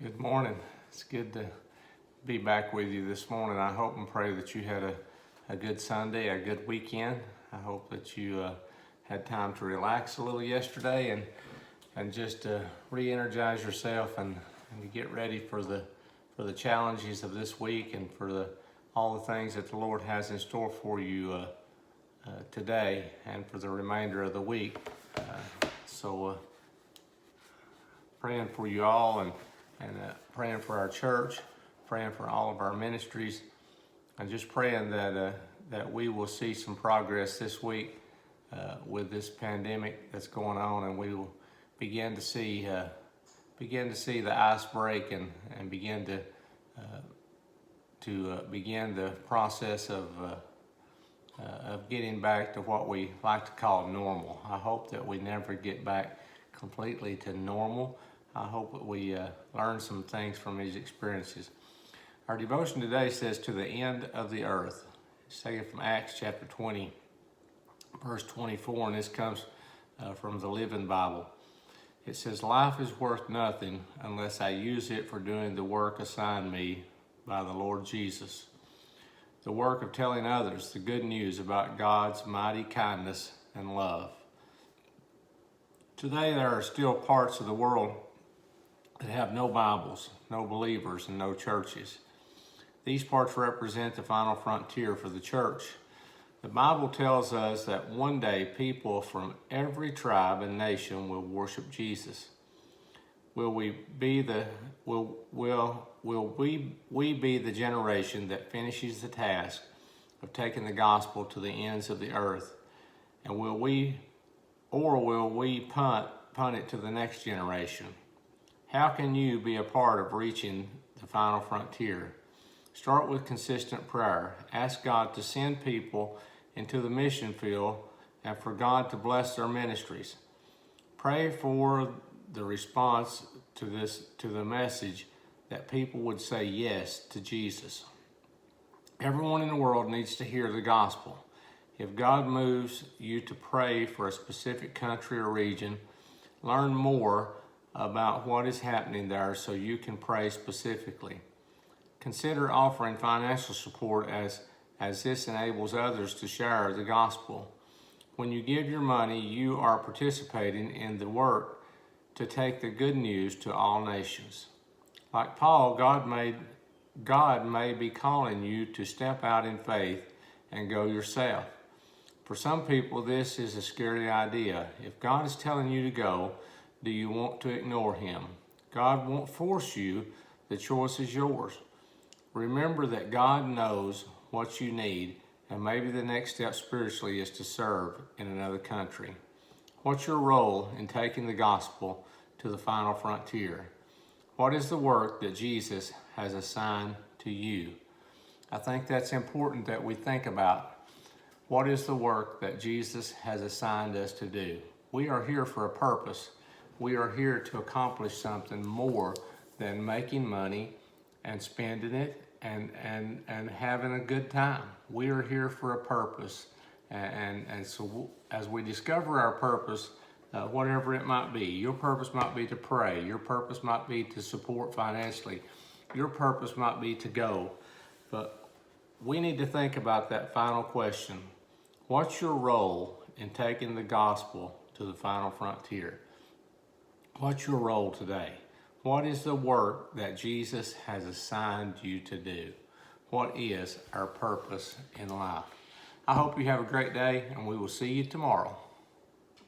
Good morning. It's good to be back with you this morning. I hope and pray that you had a good Sunday, a good weekend. I hope that you had time to relax a little yesterday and just re-energize yourself and to get ready for the challenges of this week and for all the things that the Lord has in store for you today and for the remainder of the week. So praying for you all and praying for our church, praying for all of our ministries, and just praying that we will see some progress this week with this pandemic that's going on, and we will begin to see the ice break and begin to begin the process of getting back to what we like to call normal. I hope that we never get back completely to normal. I hope that we learn some things from these experiences. Our devotion today says, "To the end of the earth." It's taken from Acts chapter 20, verse 24, and this comes from the Living Bible. It says, "Life is worth nothing unless I use it for doing the work assigned me by the Lord Jesus. The work of telling others the good news about God's mighty kindness and love." Today there are still parts of the world that have no Bibles, no believers, and no churches. These parts represent the final frontier for the church. The Bible tells us that one day people from every tribe and nation will worship Jesus. Will we be the generation that finishes the task of taking the gospel to the ends of the earth? And will we punt it to the next generation? How can you be a part of reaching the final frontier? Start with consistent prayer. Ask God to send people into the mission field and for God to bless their ministries. Pray for the response to the message, that people would say yes to Jesus. Everyone in the world needs to hear the gospel. If God moves you to pray for a specific country or region, learn more about what is happening there so you can pray specifically. Consider offering financial support as this enables others to share the gospel. When you give your money, you are participating in the work to take the good news to all nations. Like Paul, God may be calling you to step out in faith and go yourself. For some people, this is a scary idea. If God is telling you to go, do you want to ignore him? God won't force you. The choice is yours. Remember that God knows what you need, and maybe the next step spiritually is to serve in another country. What's your role in taking the gospel to the final frontier? What is the work that Jesus has assigned to you? I think that's important that we think about. What is the work that Jesus has assigned us to do? We are here for a purpose. We are here to accomplish something more than making money and spending it and having a good time. We are here for a purpose. And so as we discover our purpose, whatever it might be, your purpose might be to pray. Your purpose might be to support financially. Your purpose might be to go. But we need to think about that final question. What's your role in taking the gospel to the final frontier? What's your role today? What is the work that Jesus has assigned you to do? What is our purpose in life? I hope you have a great day, and we will see you tomorrow.